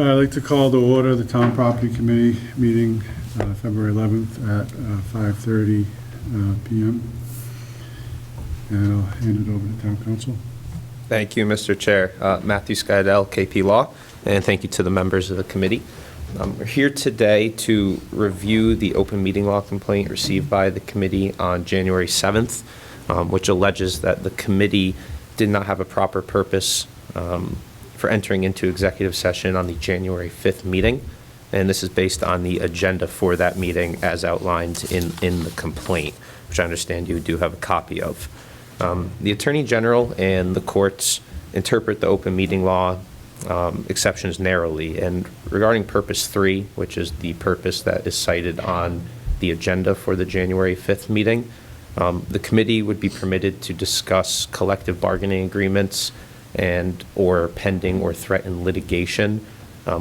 I'd like to call to order the Town Property Committee meeting February 11th at 5:30 p.m. And I'll hand it over to Town Council. Thank you, Mr. Chair. Matthew Skydell, KP Law, and thank you to the members of the committee. We're here today to review the open meeting law complaint received by the committee on January 7th, which alleges that the committee did not have a proper purpose for entering into executive session on the January 5th meeting. And this is based on the agenda for that meeting as outlined in the complaint, which I understand you do have a copy of. The Attorney General and the courts interpret the open meeting law exceptions narrowly. And regarding Purpose 3, which is the purpose that is cited on the agenda for the January 5th meeting, the committee would be permitted to discuss collective bargaining agreements and or pending or threatened litigation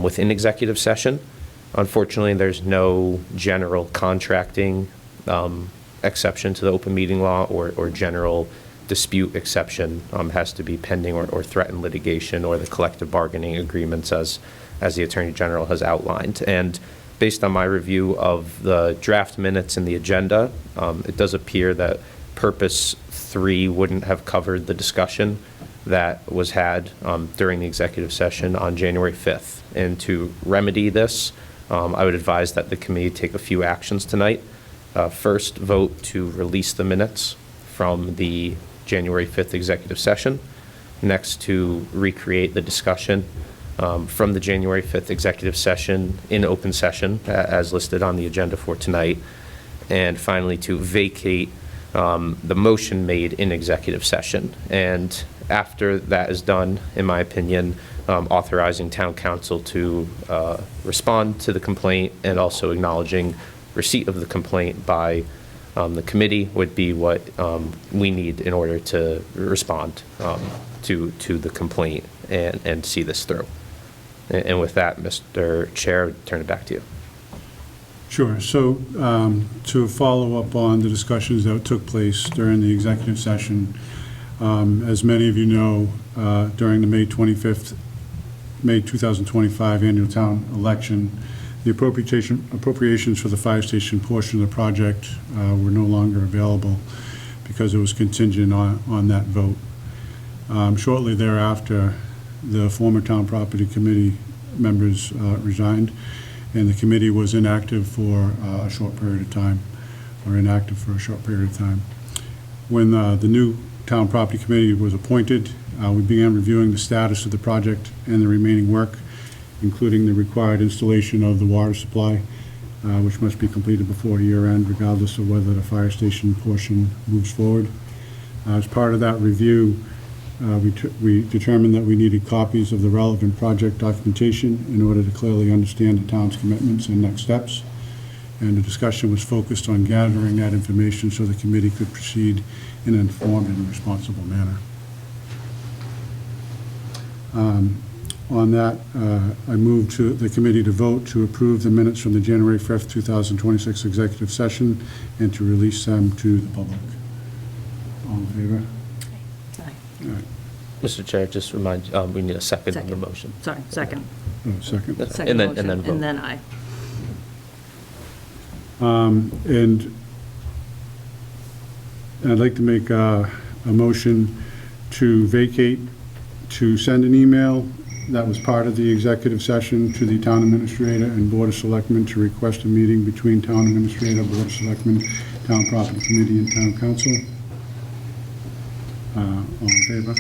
within executive session. Unfortunately, there's no general contracting exception to the open meeting law or general dispute exception. Has to be pending or threatened litigation or the collective bargaining agreements as the Attorney General has outlined. And based on my review of the draft minutes and the agenda, it does appear that Purpose 3 wouldn't have covered the discussion that was had during the executive session on January 5th. And to remedy this, I would advise that the committee take a few actions tonight. First, vote to release the minutes from the January 5th executive session. Next, to recreate the discussion from the January 5th executive session in open session as listed on the agenda for tonight. And finally, to vacate the motion made in executive session. And after that is done, in my opinion, authorizing town council to respond to the complaint and also acknowledging receipt of the complaint by the committee would be what we need in order to respond to the complaint and see this through. And with that, Mr. Chair, turn it back to you. Sure. So to follow up on the discussions that took place during the executive session, as many of you know, during the May 2025 annual town election, the appropriations for the fire station portion of the project were no longer available because it was contingent on that vote. Shortly thereafter, the former town property committee members resigned, and the committee was inactive for a short period of time, or inactive for a short period of time. When the new town property committee was appointed, we began reviewing the status of the project and the remaining work, including the required installation of the water supply, which must be completed before year end, regardless of whether the fire station portion moves forward. As part of that review, we determined that we needed copies of the relevant project documentation in order to clearly understand the town's commitments and next steps. And the discussion was focused on gathering that information so the committee could proceed in an informed and responsible manner. On that, I move to the committee to vote to approve the minutes from the January 5th, 2026 executive session and to release them to the public. All in favor? Aye. All right. Mr. Chair, just remind you, we need a second on the motion. Sorry, second. Oh, second. Second And then motion, vote. and then aye. And I'd like to make a motion to vacate, to send an email that was part of the executive session to the town administrator and board of selectmen to request a meeting between town administrator, board of selectmen, town property committee, and town council. All in favor?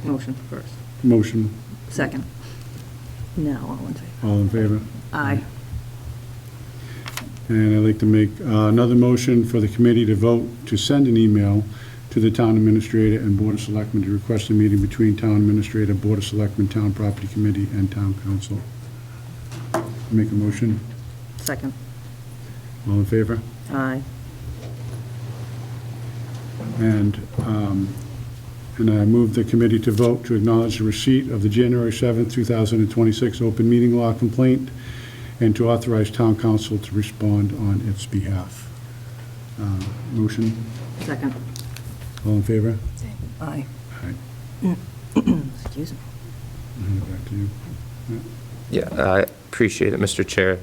Motion first. Motion. Second. Now, all in favor. All in favor? Aye. And I'd like to make another motion for the committee to vote to send an email to the town administrator and board of selectmen to request a meeting between town administrator, board of selectmen, town property committee, and town council. Make a motion. Second. All in favor? Aye. And I move the committee to vote to acknowledge the receipt of the January 7th, 2026 open meeting law complaint and to authorize town council to respond on its behalf. Motion. Second. All in favor? Aye. Aye. Excuse me. Hand it back to you. Yeah. Yeah, I appreciate it, Mr. Chair.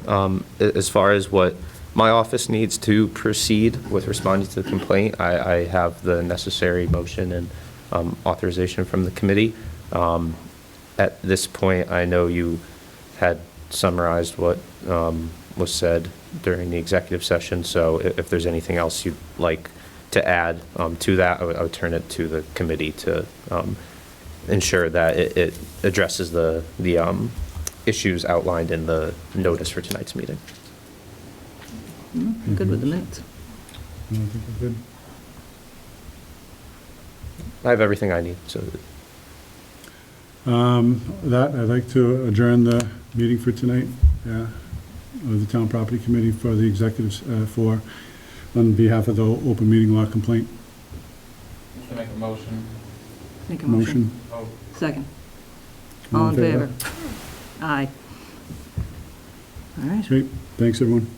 As far as what my office needs to proceed with responding to the complaint, I have the necessary motion and authorization from the committee. At this point, I know you had summarized what was said during the executive session, so if there's anything else you'd like to add to that, I would turn it to the committee to ensure that it addresses the issues outlined in the notice for tonight's meeting. Good with the minutes. I think we're good. I have everything I need, so That, I'd like to adjourn the meeting for tonight, of the Town Property Committee for the executives, on behalf of the open meeting law complaint. You can make a motion. Make a motion. Oh, Second. All in favor? Aye. All right. Great, thanks, everyone.